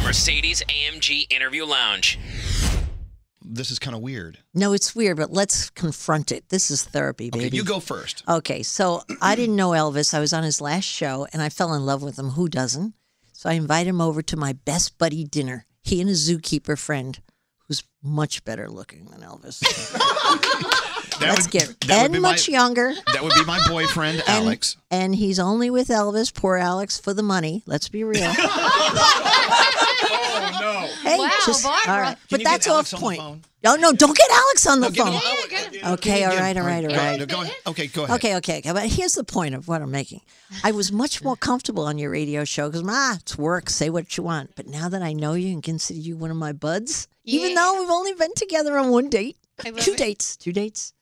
Mercedes-AMG Interview Lounge. This is kind of weird. No, it's weird, but let's confront it. This is therapy, baby. Okay, you go first. Okay, so I didn't know Elvis. I was on his last show, and I fell in love with him. Who doesn't? So I invite him over to my best buddy dinner. He and a zookeeper friend who's much better looking than Elvis. Much younger. That would be my boyfriend, Alex. And he's only with Elvis, poor Alex, for the money. Let's be real. Oh, no. Hey, wow, Barbara. All right. Can But you that's get Alex off on the point. phone? No, don't get Alex on the Get phone. him- Okay, all right. No, go ahead. Okay. But here's the point of what I'm making. I was much more comfortable on your radio show because, it's work. Say what you want. But now that I know you and consider you one of my buds, even though we've only been together on one date, two dates.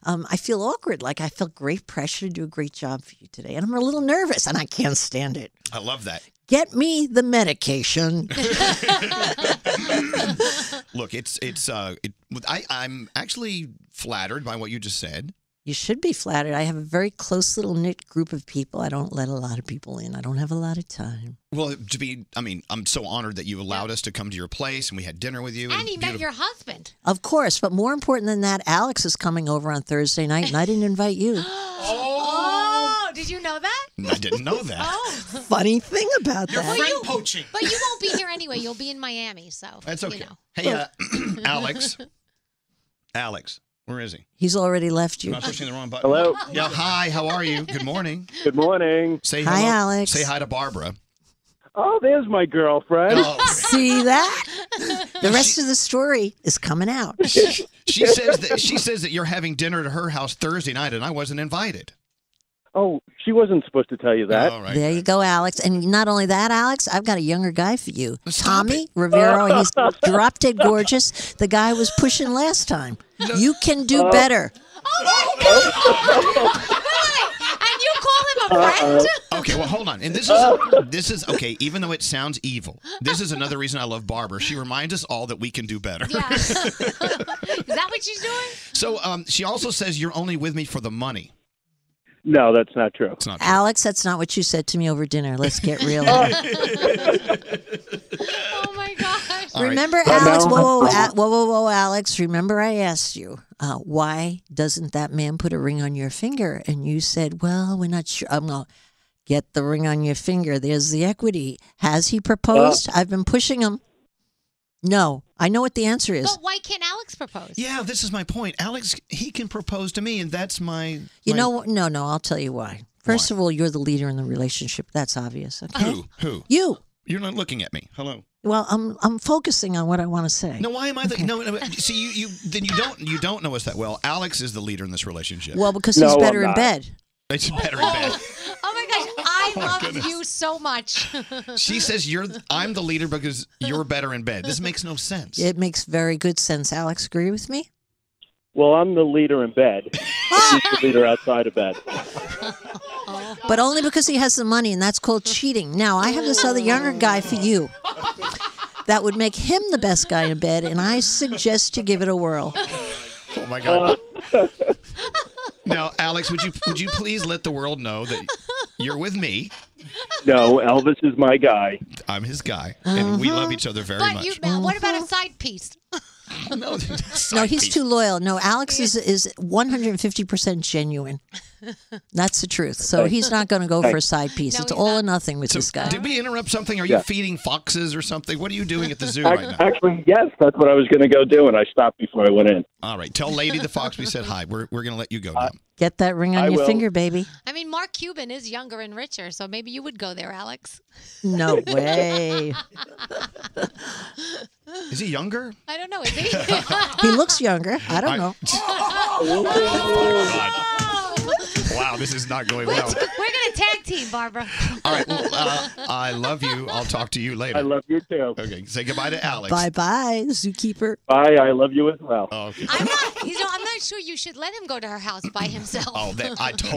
I feel awkward. Like I felt great pressure to do a great job for you today. And I'm a little nervous and I can't stand it. I love that. Get me the medication. Look, I'm actually flattered by what you just said. You should be flattered. I have a very close little knit group of people. I don't let a lot of people in. I don't have a lot of time. Well, I'm so honored that you allowed us to come to your place and we had dinner with you. And he met your husband. Of course, but more important than that, Alex is coming over on Thursday night, and I didn't invite you. Oh, did you know that? I didn't know that. Oh. Funny thing about You're that. friend poaching. But you won't be here anyway. You'll be in Miami, so. That's okay. You know. Hey, Alex, where is he? He's already left you. I'm not pushing the wrong button. Hello. Yeah, hi, how are you? Good morning. Good morning. Say Hi, hello. Alex. Say hi to Barbara. Oh, there's my girlfriend. Oh. See that? The rest of the story is coming out. She says that you're having dinner at her house Thursday night, and I wasn't invited. Oh, she wasn't supposed to tell you that. All right. There you go, Alex. And not only that, Alex, I've got a younger guy for you. Tommy Rivero, and he's drop dead gorgeous. The guy was pushing last time. You can do better. And you call him a friend? Okay, well, hold on. And this is okay. Even though it sounds evil, this is another reason I love Barbara. She reminds us all that we can do better. Yeah. Is that what she's doing? So, she also says you're only with me for the money. No, that's not true. It's not true. Alex, that's not what you said to me over dinner. Let's get real. Oh my gosh. All right. Remember, Alex? Whoa, Alex. Remember, I asked you, why doesn't that man put a ring on your finger? And you said, well, we're not sure. I'm going to get the ring on your finger. There's the equity. Has he proposed? I've been pushing him. No. I know what the answer is. But why can't Alex propose? Yeah, this is my point. Alex, he can propose to me, and that's my... You know what? No, I'll tell you why. First of all, you're the leader in the relationship. That's obvious. Okay. Who? You. You're not looking at me. Hello. Well, I'm focusing on what I want to say. No, why am I? No. See, you don't know us that well. Alex is the leader in this relationship. Well, because he's better in bed. It's better in bed. Oh my gosh, I love you so much. She says I'm the leader because you're better in bed. This makes no sense. It makes very good sense. Alex, agree with me? Well, I'm the leader in bed. She's the leader outside of bed. But only because he has the money, and that's called cheating. Now, I have this other younger guy for you that would make him the best guy in bed, and I suggest you give it a whirl. Oh, my God. Now, Alex, would you please let the world know that you're with me? No, Elvis is my guy. I'm his guy, and we love each other very much. What about a side piece? No, he's too loyal. No, Alex is 150% genuine. That's the truth. So he's not going to go for a side piece. It's all or nothing with this guy. Did we interrupt something? Are you feeding foxes or something? What are you doing at the zoo right now? Actually, yes, that's what I was going to go do, and I stopped before I went in. All right. Tell Lady the Fox we said hi. We're going to let you go now. Get that ring on your finger, baby. I mean, Mark Cuban is younger and richer, so maybe you would go there, Alex. No way. Is he younger? I don't know. Is he? He looks younger. I don't know. Wow, this is not going well. We're going to tag team, Barbara. All right. Well, I love you. I'll talk to you later. I love you, too. Okay. Say goodbye to Alex. Bye-bye, zookeeper. Bye. I love you as well. Oh, okay. I'm not sure you should let him go to her house by himself.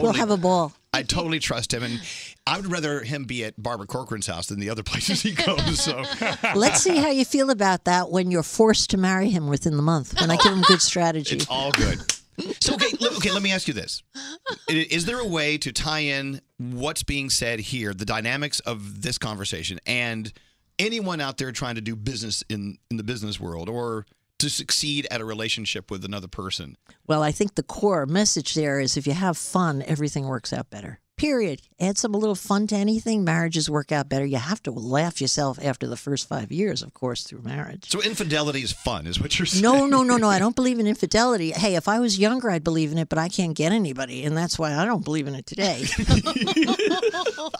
We'll have a ball. I totally trust him, and I would rather him be at Barbara Corcoran's house than the other places he goes. So let's see how you feel about that when you're forced to marry him within the month. When I give him good strategy. It's all good. So okay, let me ask you this: is there a way to tie in what's being said here, the dynamics of this conversation, and anyone out there trying to do business in the business world or to succeed at a relationship with another person? Well, I think the core message there is if you have fun, everything works out better. Period. Add some a little fun to anything, marriages work out better. You have to laugh yourself after the first 5 years, of course, through marriage. So infidelity is fun, is what you're saying? No. I don't believe in infidelity. Hey, if I was younger, I'd believe in it, but I can't get anybody, and that's why I don't believe in it today.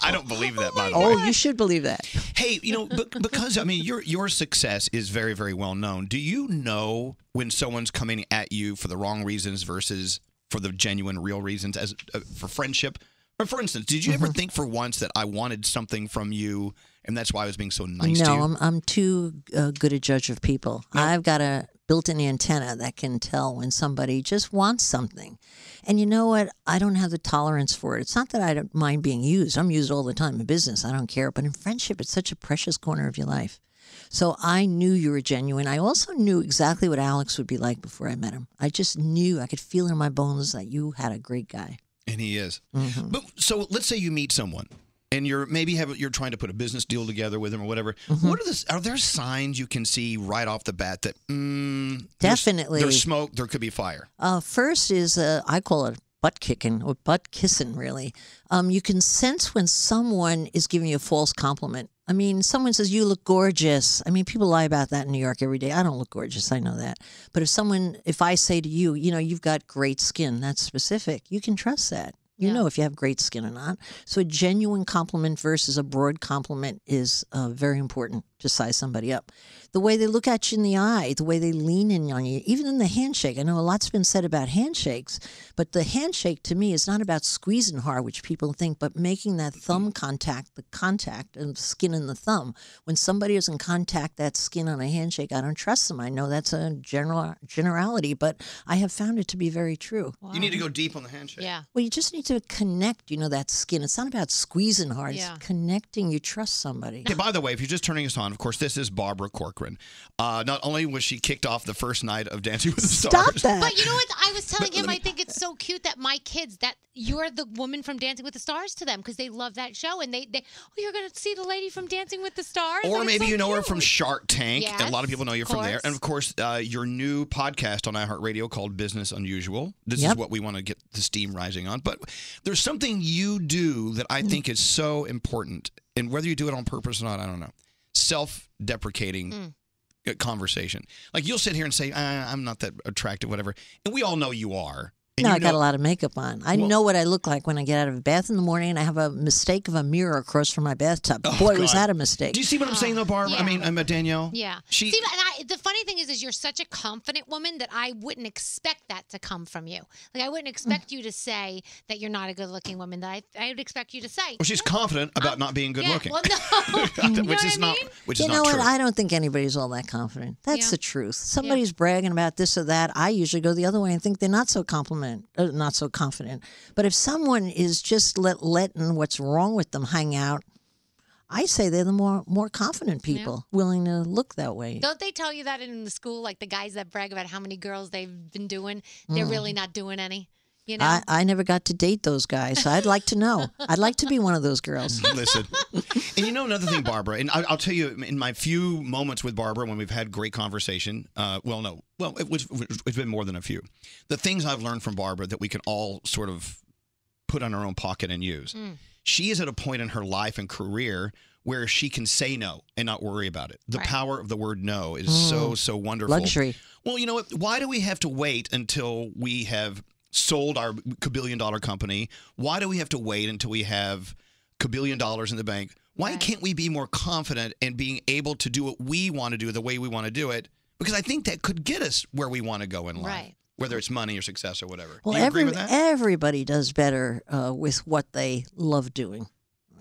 I don't believe that, by the way. Oh, you should believe that. Hey, because I mean, your success is very, very well known. Do you know when someone's coming at you for the wrong reasons versus for the genuine, real reasons, as for friendship? Or for instance, did you ever think for once that I wanted something from you, and that's why I was being so nice to you? No, I'm too good a judge of people. No. I've got a built-in antenna that can tell when somebody just wants something. And you know what? I don't have the tolerance for it. It's not that I don't mind being used. I'm used all the time in business. I don't care. But in friendship, it's such a precious corner of your life. So I knew you were genuine. I also knew exactly what Alex would be like before I met him. I just knew. I could feel in my bones that you had a great guy. And he is. Mm-hmm. But so let's say you meet someone and you're trying to put a business deal together with them or whatever. Mm-hmm. Are there signs you can see right off the bat that definitely there's smoke, there could be fire? First is I call it butt kicking or butt kissing, really. You can sense when someone is giving you a false compliment. I mean, someone says, you look gorgeous. I mean, people lie about that in New York every day. I don't look gorgeous. I know that. But if I say to you, you've got great skin, that's specific, you can trust that. You know if you have great skin or not. So a genuine compliment versus a broad compliment is very important to size somebody up. The way they look at you in the eye, the way they lean in on you, even in the handshake. I know a lot's been said about handshakes, but the handshake to me is not about squeezing hard, which people think, but making that thumb contact, the contact of the skin and the thumb. When somebody is in contact, that skin on a handshake, I don't trust them. I know that's a generality, but I have found it to be very true. Wow. You need to go deep on the handshake. Yeah. Well, you just need to connect, that skin. It's not about squeezing hard. Yeah. It's connecting. You trust somebody. Okay, by the way, if you're just turning us on, of course, this is Barbara Corcoran. Not only was she kicked off the first night of Dancing with the Stars. Stop that. But you know what? I was telling him I think it's so cute that my kids, that you're the woman from Dancing with the Stars to them because they love that show. And you're going to see the lady from Dancing with the Stars? Or maybe you know her from Shark Tank. Yes, and a lot of people know you from there. And of course, your new podcast on iHeartRadio called Business Unusual. This is what we want to get the steam rising on. But there's something you do that I think is so important. And whether you do it on purpose or not, I don't know. Self-deprecating conversation. Like you'll sit here and say, I'm not that attractive, whatever. And we all know you are. And I got a lot of makeup on. I know what I look like when I get out of a bath in the morning and I have a mistake of a mirror across from my bathtub. Boy, was that a mistake. Do you see what I'm saying, though, Barb? Yeah. I mean, Danielle? Yeah. The funny thing is you're such a confident woman that I wouldn't expect that to come from you. Like, I wouldn't expect you to say that you're not a good-looking woman. That I would expect you to say. Well, she's confident about not being good-looking. Well, no. Which is not true. You know what? I don't think anybody's all that confident. That's the truth. Somebody's bragging about this or that. I usually go the other way and think they're not so confident. But if someone is just letting what's wrong with them hang out, I say they're the more confident people, willing to look that way. Don't they tell you that in the school, like the guys that brag about how many girls they've been doing, they're really not doing any? You know? I never got to date those guys, so I'd like to know. I'd like to be one of those girls. Listen. And another thing, Barbara, and I'll tell you, in my few moments with Barbara when we've had great conversation, it's been more than a few. The things I've learned from Barbara that we can all sort of put on our own pocket and use. She is at a point in her life and career where she can say no and not worry about it. The power of the word no is so wonderful. Luxury. Well, you know what? Why do we have to wait until we have sold our $1 company? Why do we have to wait until we have $1 billion in the bank? Why can't we be more confident in being able to do what we want to do the way we want to do it? Because I think that could get us where we want to go in life. Right. Whether it's money or success or whatever. Well, do you agree with that? Everybody does better with what they love doing.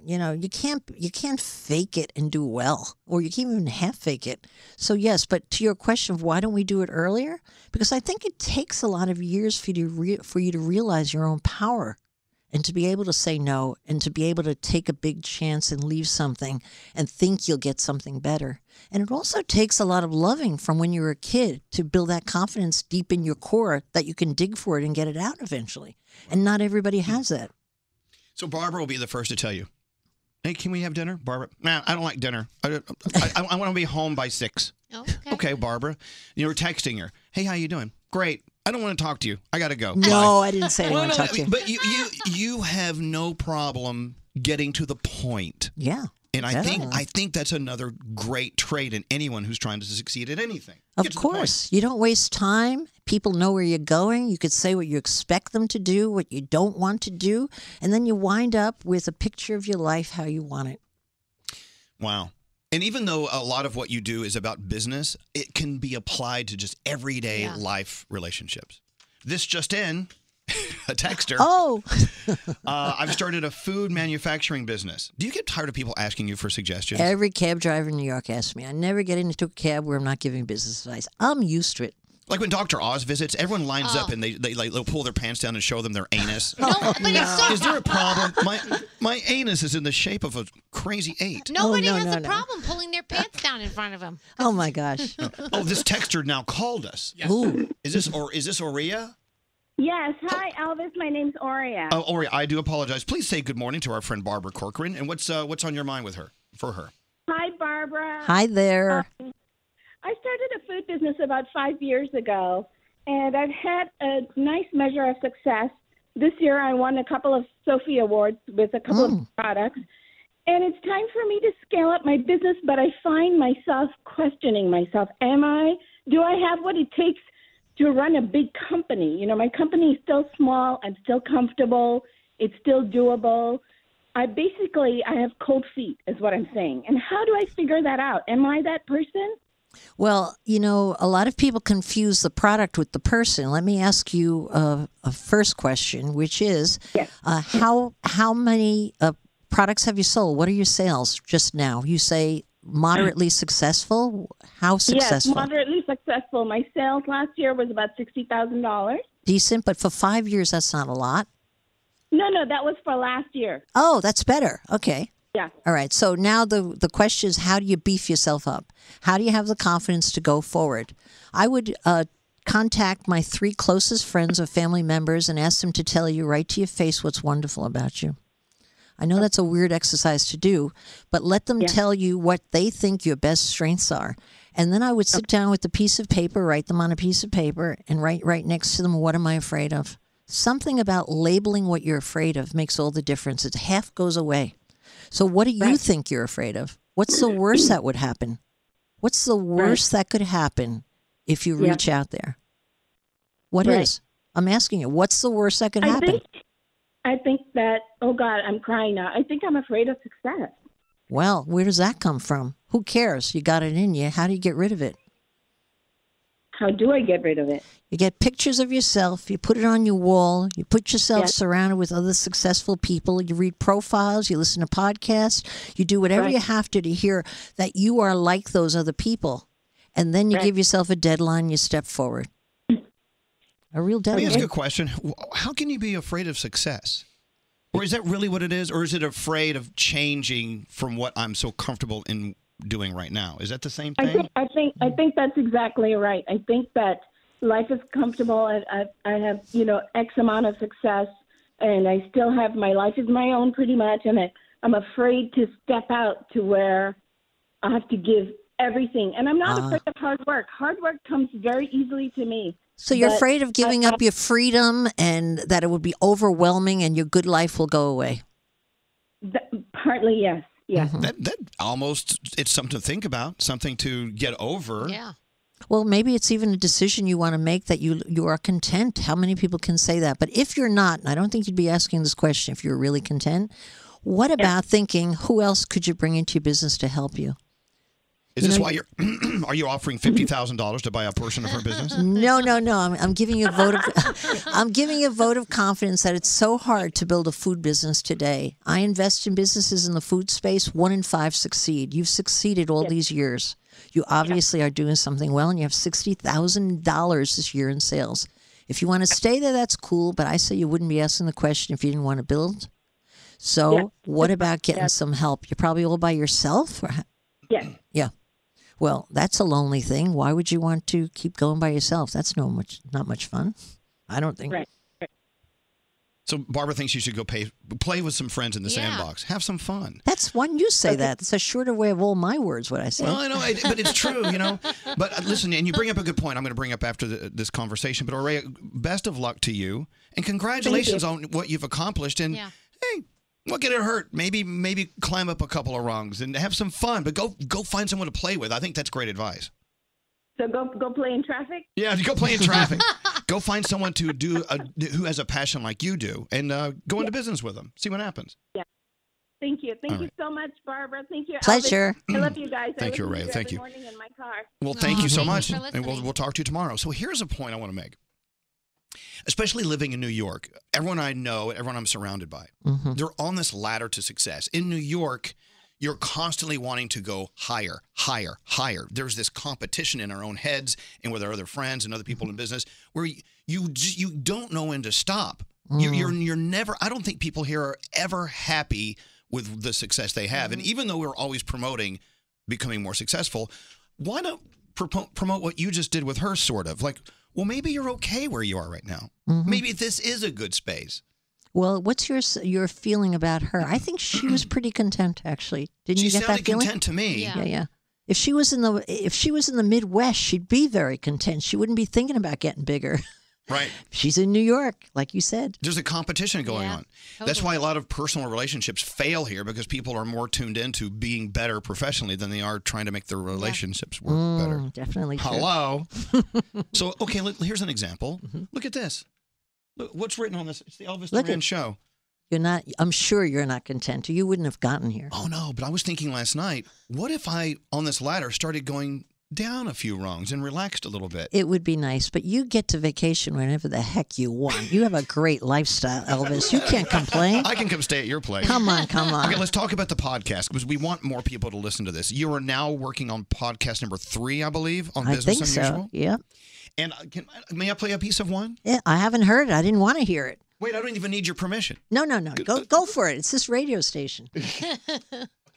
You can't fake it and do well, or you can't even half fake it. So yes, but to your question of why don't we do it earlier? Because I think it takes a lot of years for you to realize your own power, and to be able to say no, and to be able to take a big chance and leave something and think you'll get something better. And it also takes a lot of loving from when you were a kid to build that confidence deep in your core that you can dig for it and get it out eventually. And not everybody has that. So Barbara will be the first to tell you. Hey, can we have dinner, Barbara? Nah, I don't like dinner. I want to be home by 6. Okay. Okay, Barbara. You were texting her. Hey, how you doing? Great. I don't want to talk to you. I got to go. No, I didn't say I didn't want to talk to you. But you have no problem getting to the point. Yeah. And I think that's another great trait in anyone who's trying to succeed at anything. Of course. You don't waste time. People know where you're going. You could say what you expect them to do, what you don't want to do, and then you wind up with a picture of your life how you want it. Wow. And even though a lot of what you do is about business, it can be applied to just everyday life relationships. This just in, a texter. Oh. I've started a food manufacturing business. Do you get tired of people asking you for suggestions? Every cab driver in New York asks me. I never get into a cab where I'm not giving business advice. I'm used to it. Like when Dr. Oz visits, everyone lines up and they'll pull their pants down and show them their anus. No, but it's so Is there a problem? My anus is in the shape of a crazy 8. Nobody has a problem pulling their pants down in front of them. Oh my gosh. Oh, this texter now called us. Yes. Ooh. Is this Aurea? Yes. Hi, Elvis. My name's Aurea. Oh, Aurea, I do apologize. Please say good morning to our friend Barbara Corcoran. And what's on your mind for her? Hi, Barbara. Hi there. I started a food business about 5 years ago, and I've had a nice measure of success. This year I won a couple of Sophie Awards with a couple of products, and it's time for me to scale up my business, but I find myself questioning myself. Do I have what it takes to run a big company? You know, my company is still small. I'm still comfortable. It's still doable. I have cold feet is what I'm saying. And how do I figure that out? Am I that person? Well, you know, a lot of people confuse the product with the person. Let me ask you a first question, which is, how many products have you sold? What are your sales just now? You say moderately successful. How successful? Yes, moderately successful. My sales last year was about $60,000. Decent, but for 5 years, that's not a lot. No, that was for last year. Oh, that's better. Okay. Yeah. All right. So now the question is, how do you beef yourself up? How do you have the confidence to go forward? I would contact my 3 closest friends or family members and ask them to tell you right to your face what's wonderful about you. I know that's a weird exercise to do, but let them tell you what they think your best strengths are. And then I would sit down with a piece of paper, write them on a piece of paper, and write right next to them, what am I afraid of? Something about labeling what you're afraid of makes all the difference. It half goes away. So what do you think you're afraid of? What's the worst that would happen? What's the worst that could happen if you reach out there? What is? I'm asking you, what's the worst that could happen? I think that, oh God, I'm crying now. I think I'm afraid of success. Well, where does that come from? Who cares? You got it in you. How do you get rid of it? How do I get rid of it? You get pictures of yourself, you put it on your wall, you put yourself surrounded with other successful people, you read profiles, you listen to podcasts, you do whatever you have to hear that you are like those other people. And then you give yourself a deadline, you step forward. A real deadline. Let me ask you a question. How can you be afraid of success? Or is that really what it is? Or is it afraid of changing from what I'm so comfortable in doing right now? Is that the same thing? I think that's exactly right. I think that life is comfortable, and I have, X amount of success, and I still have, my life is my own pretty much, and I'm afraid to step out to where I have to give everything. And I'm not afraid of hard work. Hard work comes very easily to me. So you're afraid of giving up your freedom and that it would be overwhelming and your good life will go away? Partly, yes. Yeah. That almost, it's something to think about, something to get over. Yeah. Well, maybe it's even a decision you want to make that you are content. How many people can say that? But if you're not, and I don't think you'd be asking this question if you're really content, what about thinking, who else could you bring into your business to help you? Is this why are you offering $50,000 to buy a portion of her business? No. I'm giving you a vote of confidence that it's so hard to build a food business today. I invest in businesses in the food space. 1 in 5 succeed. You've succeeded all these years. You obviously are doing something well, and you have $60,000 this year in sales. If you want to stay there, that's cool, but I say you wouldn't be asking the question if you didn't want to build. So what about getting some help? You're probably all by yourself? Yeah. Well, that's a lonely thing. Why would you want to keep going by yourself? That's not much fun. I don't think. Right. So Barbara thinks you should go play with some friends in the sandbox. Have some fun. That's one you say that. It's a shorter way of all my words, what I say. Well, I know, but it's true, But listen, and you bring up a good point I'm going to bring up after this conversation. But Aurea, best of luck to you. And congratulations on what you've accomplished. And hey, what could it hurt? Maybe climb up a couple of rungs and have some fun. But go find someone to play with. I think that's great advice. So go play in traffic? Yeah, go play in traffic. Go find someone to who has a passion like you do, and go into business with them. See what happens. Yeah. Thank you. Thank you so much, Barbara. Thank you, Pleasure. Elvis. I love you guys. Thank you, Ray. Thank you. Every morning in my car. Well, thank you so much, and we'll talk to you tomorrow. So here's a point I want to make. Especially living in New York, everyone I know, everyone I'm surrounded by, they're on this ladder to success. In New York, you're constantly wanting to go higher, higher, higher. There's this competition in our own heads and with our other friends and other people in business where you don't know when to stop. You're never. I don't think people here are ever happy with the success they have. And even though we're always promoting becoming more successful, why not promote what you just did with her? Sort of like, well, maybe you're okay where you are right now. Maybe this is a good space. Well, what's your feeling about her? I think she was pretty content, actually. Didn't you get that feeling? She sounded content to me. Yeah. If she was in the Midwest, she'd be very content. She wouldn't be thinking about getting bigger. Right. She's in New York, like you said. There's a competition going on. Totally. That's why a lot of personal relationships fail here, because people are more tuned into being better professionally than they are trying to make their relationships work better. Definitely true. Hello. So, okay, here's an example. Look at this. Look, what's written on this? It's the Elvis Duran show. I'm sure you're not content. You wouldn't have gotten here. Oh, no, but I was thinking last night, what if I, on this ladder, started going down a few rungs and relaxed a little bit? It would be nice, but you get to vacation whenever the heck you want. You have a great lifestyle, Elvis. You can't complain. I can come stay at your place. Come on. Okay, let's talk about the podcast, because we want more people to listen to this. You are now working on podcast number 3, I believe, on Business Unusual. So. Yep. And may I play a piece of one? Yeah, I haven't heard it. I didn't want to hear it. Wait, I don't even need your permission. No. Go for it. It's this radio station. Okay,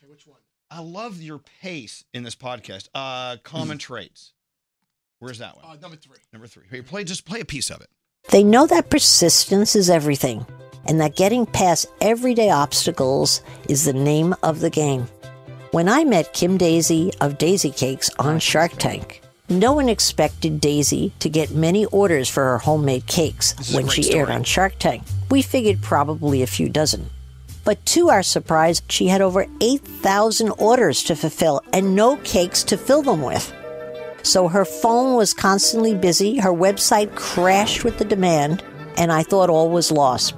which one? I love your pace in this podcast. Common traits. Where's that one? Number 3. Number 3. Here, just play a piece of it. They know that persistence is everything, and that getting past everyday obstacles is the name of the game. When I met Kim Daisy of Daisy Cakes on Shark Tank, no one expected Daisy to get many orders for her homemade cakes when she aired on Shark Tank. We figured probably a few dozen. But to our surprise, she had over 8,000 orders to fulfill and no cakes to fill them with. So her phone was constantly busy, her website crashed with the demand, and I thought all was lost.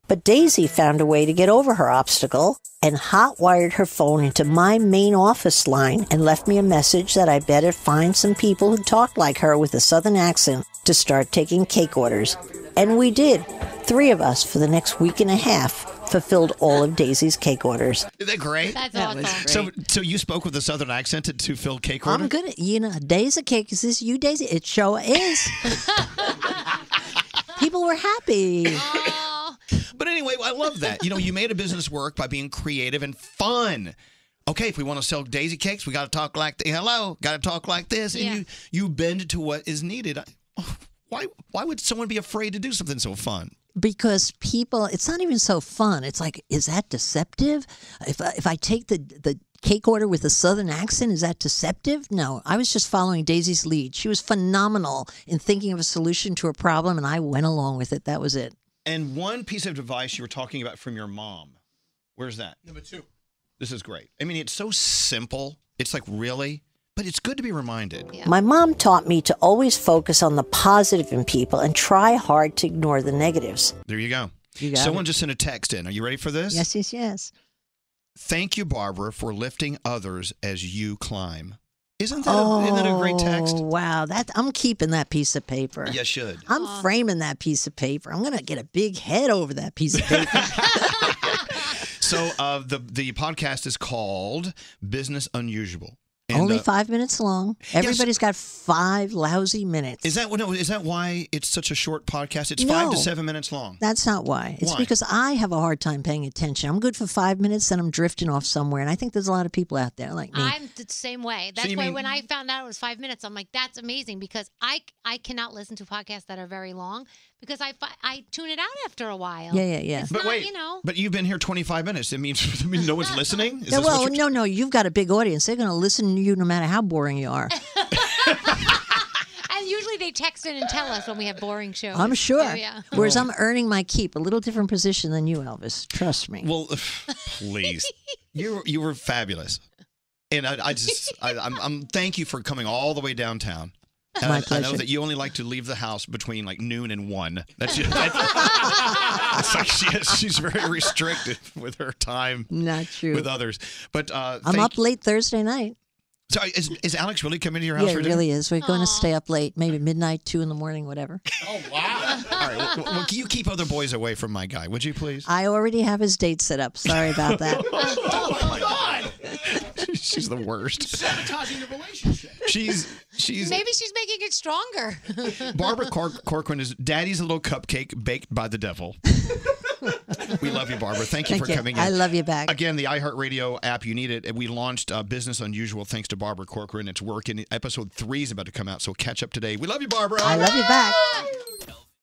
But Daisy found a way to get over her obstacle and hot-wired her phone into my main office line and left me a message that I better find some people who talked like her with a southern accent to start taking cake orders. And we did. 3 of us for the next week and a half fulfilled all of Daisy's cake orders. Isn't that great? That's awesome. So you spoke with a southern accent to fill cake orders? I'm good at, a Daisy cake. Is this you, Daisy? It sure is. People were happy. But anyway, I love that. You made a business work by being creative and fun. Okay, if we want to sell Daisy cakes, we got to talk like got to talk like this, and you bend it to what is needed. Why would someone be afraid to do something so fun? Because people, it's not even so fun. It's like, is that deceptive? If I take the cake order with a southern accent, is that deceptive? No, I was just following Daisy's lead. She was phenomenal in thinking of a solution to a problem, and I went along with it. That was it. And one piece of advice you were talking about from your mom. Where's that? Number 2. This is great. I mean, it's so simple. It's like, really? But it's good to be reminded. Yeah. My mom taught me to always focus on the positive in people and try hard to ignore the negatives. There you go. Someone just sent a text in. Are you ready for this? Yes. Thank you, Barbara, for lifting others as you climb. Isn't that a great text? Oh, wow. I'm keeping that piece of paper. You should. I'm framing that piece of paper. I'm going to get a big head over that piece of paper. So the podcast is called Business Unusual. And, only 5 minutes long. Everybody's got 5 lousy minutes. Is that why it's such a short podcast? It's 5 to 7 minutes long. That's not why. It's because I have a hard time paying attention. I'm good for 5 minutes, then I'm drifting off somewhere. And I think there's a lot of people out there like me. I'm the same way. That's why when I found out it was 5 minutes, I'm like, that's amazing, because I cannot listen to podcasts that are very long, because I tune it out after a while. Yeah. It's But not, wait, you know. but you've been here 25 minutes. It means no one's listening? Is Yeah, this what well, you're- no, you've got a big audience. They're going to listen to you no matter how boring you are. And usually they text in and tell us when we have boring shows. I'm sure. Oh, yeah. Whereas I'm earning my keep, a little different position than you, Elvis. Trust me. Well, please. You were fabulous. And I'm thank you for coming all the way downtown. And My I know pleasure. that you only like to leave the house between like noon and 1. It's like she's very restricted with her time. Not true. With others. But I'm up late Thursday night. So is Alex really coming to your house Yeah, for it dinner? really is. We're going to stay up late, maybe midnight, 2 in the morning, whatever. Oh, wow. All right. Well, can you keep other boys away from my guy, would you please? I already have his date set up. Sorry about that. Oh, my God. She's the worst. Sabotaging the relationship. She's Maybe she's making it stronger. Barbara Corcoran is Daddy's little cupcake baked by the devil. We love you, Barbara. Thank you for coming in. I love you back. Again, the iHeartRadio app, you need it. We launched Business Unusual thanks to Barbara Corcoran. It's working. Episode 3 is about to come out, so catch up today. We love you, Barbara. I love you back.